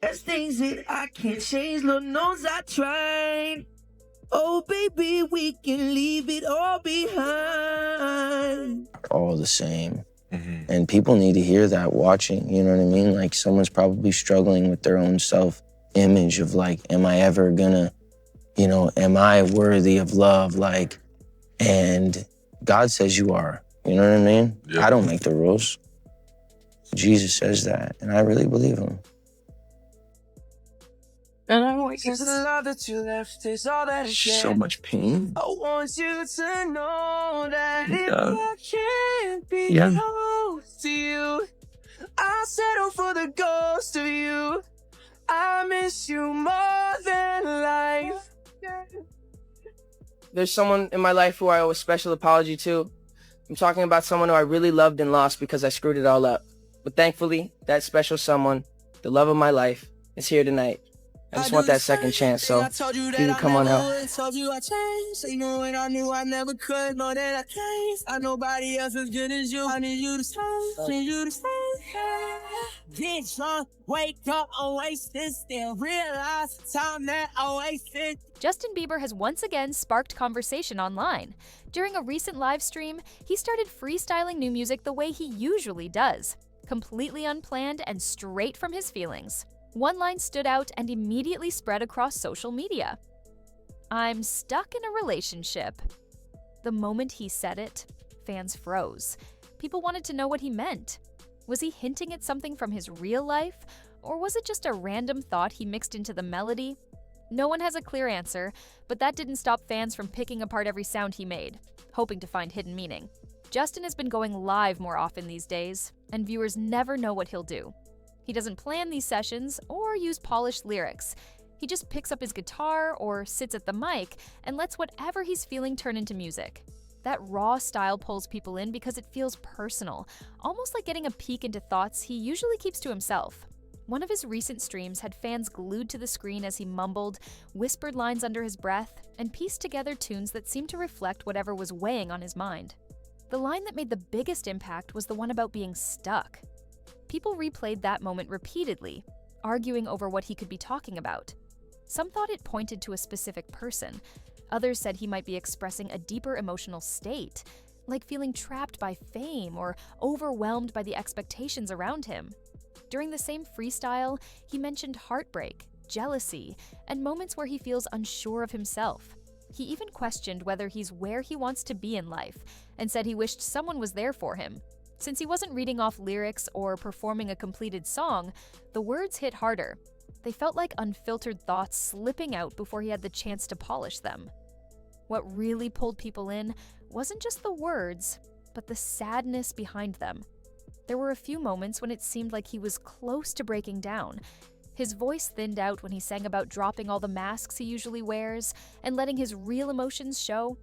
There's things that I can't change, Lord knows I tried. Oh, baby, we can leave it all behind. All the same. Mm-hmm. And people need to hear that watching, you know what I mean? Like, someone's probably struggling with their own self-image of, like, am I ever gonna, you know, am I worthy of love? Like, and God says you are, you know what I mean? Yep. I don't make the rules. Jesus says that, and I really believe him. And I want you to love that you left is all that is so much pain. I want you to know that if I can't be close to you, I'll settle for the ghost of you. I miss you more than life. There's someone in my life who I owe a special apology to. I'm talking about someone who I really loved and lost because I screwed it all up. But thankfully, that special someone, the love of my life, is here tonight. I just want that second chance, so you can come on out. I told you I changed, even when I knew I never could, know that I changed. I nobody else as good as you. I need you to stay, I need you to stay. Get drunk, wake up, I'm wasted, still realize the time that I wasted. Justin Bieber has once again sparked conversation online. During a recent live stream, he started freestyling new music the way he usually does, completely unplanned and straight from his feelings. One line stood out and immediately spread across social media. "I'm stuck in a relationship." The moment he said it, fans froze. People wanted to know what he meant. Was he hinting at something from his real life, or was it just a random thought he mixed into the melody? No one has a clear answer, but that didn't stop fans from picking apart every sound he made, hoping to find hidden meaning. Justin has been going live more often these days, and viewers never know what he'll do. He doesn't plan these sessions or use polished lyrics. He just picks up his guitar or sits at the mic and lets whatever he's feeling turn into music. That raw style pulls people in because it feels personal, almost like getting a peek into thoughts he usually keeps to himself. One of his recent streams had fans glued to the screen as he mumbled, whispered lines under his breath, and pieced together tunes that seemed to reflect whatever was weighing on his mind. The line that made the biggest impact was the one about being stuck. People replayed that moment repeatedly, arguing over what he could be talking about. Some thought it pointed to a specific person. Others said he might be expressing a deeper emotional state, like feeling trapped by fame or overwhelmed by the expectations around him. During the same freestyle, he mentioned heartbreak, jealousy, and moments where he feels unsure of himself. He even questioned whether he's where he wants to be in life, and said he wished someone was there for him. Since he wasn't reading off lyrics or performing a completed song, the words hit harder. They felt like unfiltered thoughts slipping out before he had the chance to polish them. What really pulled people in wasn't just the words, but the sadness behind them. There were a few moments when it seemed like he was close to breaking down. His voice thinned out when he sang about dropping all the masks he usually wears and letting his real emotions show.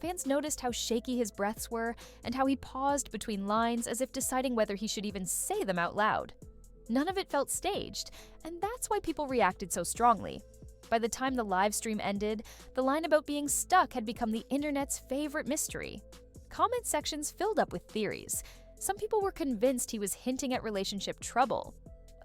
Fans noticed how shaky his breaths were and how he paused between lines as if deciding whether he should even say them out loud. None of it felt staged, and that's why people reacted so strongly. By the time the live stream ended, the line about being stuck had become the internet's favorite mystery. Comment sections filled up with theories. Some people were convinced he was hinting at relationship trouble.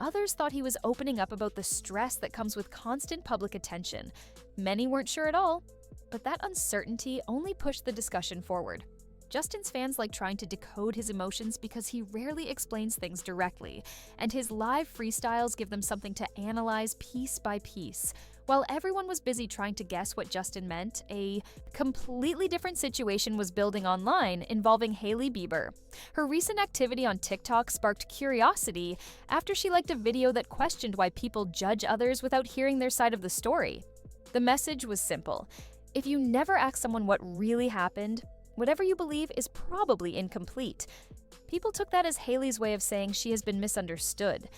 Others thought he was opening up about the stress that comes with constant public attention. Many weren't sure at all. But that uncertainty only pushed the discussion forward. Justin's fans like trying to decode his emotions because he rarely explains things directly, and his live freestyles give them something to analyze piece by piece. While everyone was busy trying to guess what Justin meant, a completely different situation was building online involving Hailey Bieber. Her recent activity on TikTok sparked curiosity after she liked a video that questioned why people judge others without hearing their side of the story. The message was simple. If you never ask someone what really happened, whatever you believe is probably incomplete. People took that as Hailey's way of saying she has been misunderstood.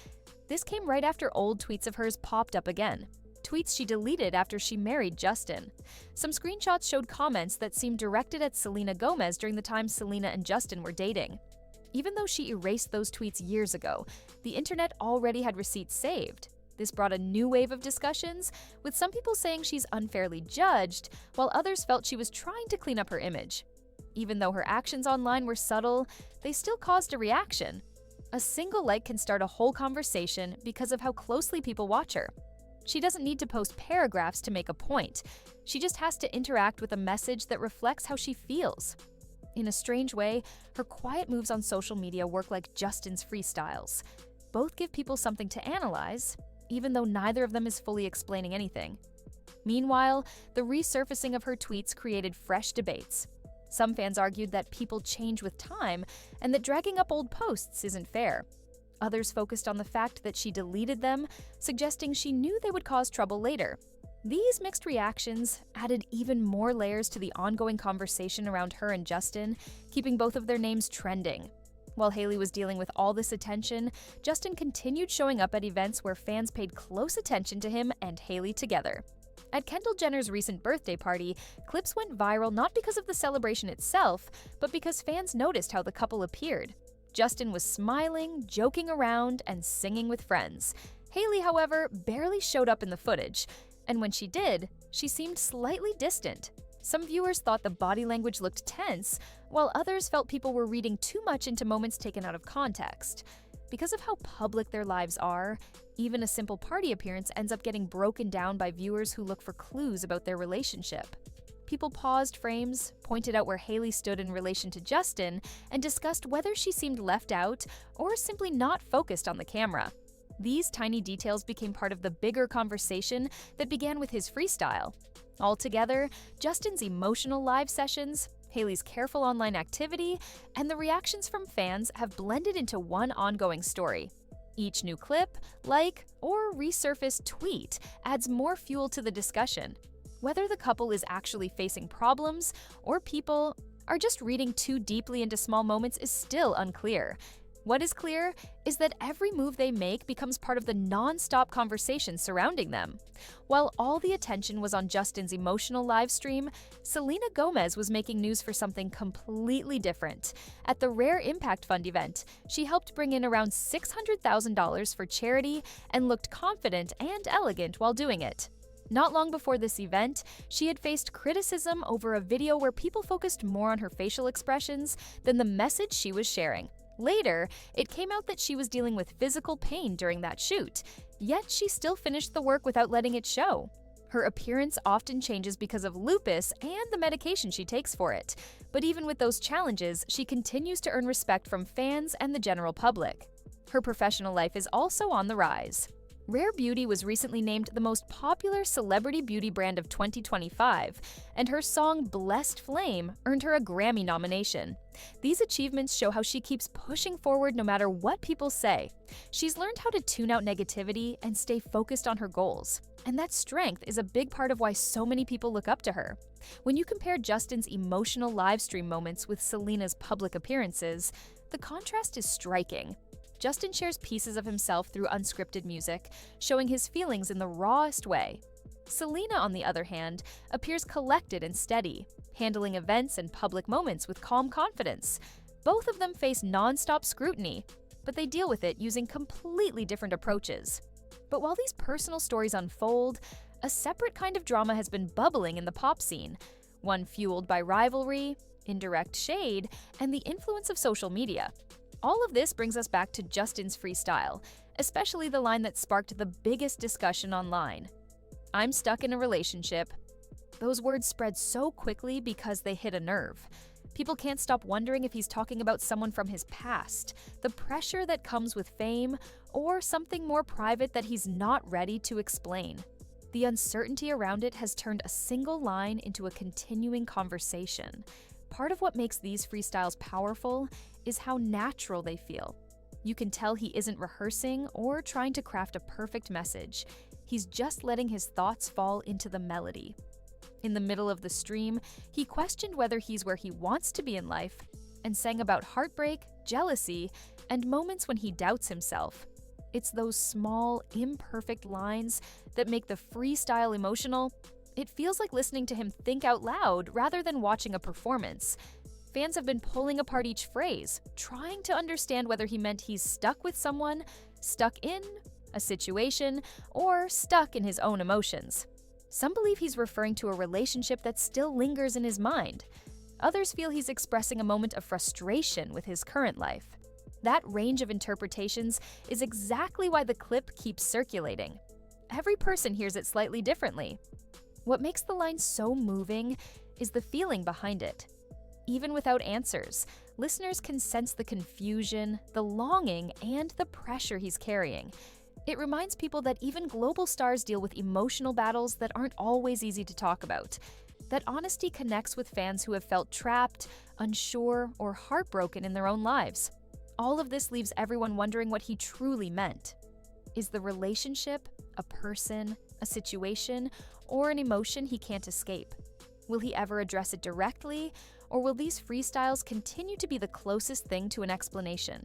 This came right after old tweets of hers popped up again. Tweets she deleted after she married Justin. Some screenshots showed comments that seemed directed at Selena Gomez during the time Selena and Justin were dating. Even though she erased those tweets years ago, the internet already had receipts saved. This brought a new wave of discussions, with some people saying she's unfairly judged, while others felt she was trying to clean up her image. Even though her actions online were subtle, they still caused a reaction. A single like can start a whole conversation because of how closely people watch her. She doesn't need to post paragraphs to make a point. She just has to interact with a message that reflects how she feels. In a strange way, her quiet moves on social media work like Justin's freestyles. Both give people something to analyze, even though neither of them is fully explaining anything. Meanwhile, the resurfacing of her tweets created fresh debates. Some fans argued that people change with time and that dragging up old posts isn't fair. Others focused on the fact that she deleted them, suggesting she knew they would cause trouble later. These mixed reactions added even more layers to the ongoing conversation around her and Justin, keeping both of their names trending. While Hailey was dealing with all this attention, Justin continued showing up at events where fans paid close attention to him and Hailey together. At Kendall Jenner's recent birthday party, clips went viral not because of the celebration itself, but because fans noticed how the couple appeared. Justin was smiling, joking around, and singing with friends. Hailey, however, barely showed up in the footage, and when she did, she seemed slightly distant. Some viewers thought the body language looked tense, while others felt people were reading too much into moments taken out of context. Because of how public their lives are, even a simple party appearance ends up getting broken down by viewers who look for clues about their relationship. People paused frames, pointed out where Hailey stood in relation to Justin, and discussed whether she seemed left out or simply not focused on the camera. These tiny details became part of the bigger conversation that began with his freestyle. Altogether, Justin's emotional live sessions, Hailey's careful online activity, and the reactions from fans have blended into one ongoing story. Each new clip, like, or resurfaced tweet adds more fuel to the discussion. Whether the couple is actually facing problems or people are just reading too deeply into small moments is still unclear. What is clear is that every move they make becomes part of the non-stop conversation surrounding them. While all the attention was on Justin's emotional live stream, Selena Gomez was making news for something completely different. At the Rare Impact Fund event, she helped bring in around $600,000 for charity and looked confident and elegant while doing it. Not long before this event, she had faced criticism over a video where people focused more on her facial expressions than the message she was sharing. Later, it came out that she was dealing with physical pain during that shoot, yet she still finished the work without letting it show. Her appearance often changes because of lupus and the medication she takes for it, but even with those challenges, she continues to earn respect from fans and the general public. Her professional life is also on the rise. Rare Beauty was recently named the most popular celebrity beauty brand of 2025, and her song Blessed Flame earned her a Grammy nomination. These achievements show how she keeps pushing forward no matter what people say. She's learned how to tune out negativity and stay focused on her goals. And that strength is a big part of why so many people look up to her. When you compare Justin's emotional livestream moments with Selena's public appearances, the contrast is striking. Justin shares pieces of himself through unscripted music, showing his feelings in the rawest way. Selena, on the other hand, appears collected and steady, handling events and public moments with calm confidence. Both of them face non-stop scrutiny, but they deal with it using completely different approaches. But while these personal stories unfold, a separate kind of drama has been bubbling in the pop scene, one fueled by rivalry, indirect shade, and the influence of social media. All of this brings us back to Justin's freestyle, especially the line that sparked the biggest discussion online. "I'm stuck in a relationship." Those words spread so quickly because they hit a nerve. People can't stop wondering if he's talking about someone from his past, the pressure that comes with fame, or something more private that he's not ready to explain. The uncertainty around it has turned a single line into a continuing conversation. Part of what makes these freestyles powerful is how natural they feel. You can tell he isn't rehearsing or trying to craft a perfect message. He's just letting his thoughts fall into the melody. In the middle of the stream, he questioned whether he's where he wants to be in life and sang about heartbreak, jealousy, and moments when he doubts himself. It's those small, imperfect lines that make the freestyle emotional. It feels like listening to him think out loud rather than watching a performance. Fans have been pulling apart each phrase, trying to understand whether he meant he's stuck with someone, stuck in a situation, or stuck in his own emotions. Some believe he's referring to a relationship that still lingers in his mind. Others feel he's expressing a moment of frustration with his current life. That range of interpretations is exactly why the clip keeps circulating. Every person hears it slightly differently. What makes the line so moving is the feeling behind it. Even without answers, listeners can sense the confusion, the longing, and the pressure he's carrying. It reminds people that even global stars deal with emotional battles that aren't always easy to talk about. That honesty connects with fans who have felt trapped, unsure, or heartbroken in their own lives. All of this leaves everyone wondering what he truly meant. Is the relationship a person, a situation, or an emotion he can't escape? Will he ever address it directly, or will these freestyles continue to be the closest thing to an explanation?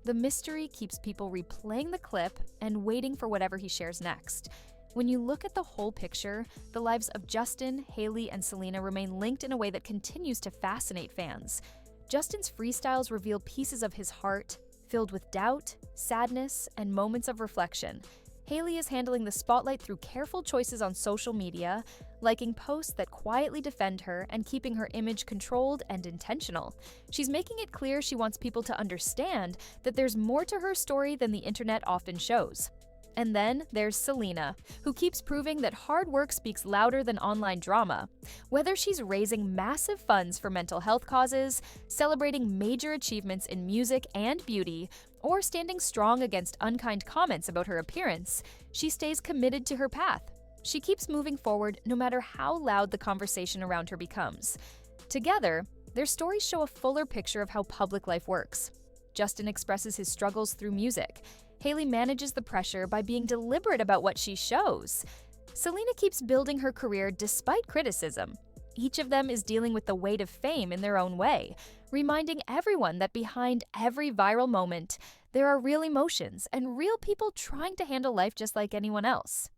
The mystery keeps people replaying the clip and waiting for whatever he shares next. When you look at the whole picture, the lives of Justin, Hailey, and Selena remain linked in a way that continues to fascinate fans. Justin's freestyles reveal pieces of his heart, filled with doubt, sadness, and moments of reflection. Hailey is handling the spotlight through careful choices on social media, liking posts that quietly defend her and keeping her image controlled and intentional. She's making it clear she wants people to understand that there's more to her story than the internet often shows. And then there's Selena, who keeps proving that hard work speaks louder than online drama. Whether she's raising massive funds for mental health causes, celebrating major achievements in music and beauty, or standing strong against unkind comments about her appearance, she stays committed to her path. She keeps moving forward no matter how loud the conversation around her becomes. Together, their stories show a fuller picture of how public life works. Justin expresses his struggles through music. Hailey manages the pressure by being deliberate about what she shows. Selena keeps building her career despite criticism. Each of them is dealing with the weight of fame in their own way, reminding everyone that behind every viral moment, there are real emotions and real people trying to handle life just like anyone else.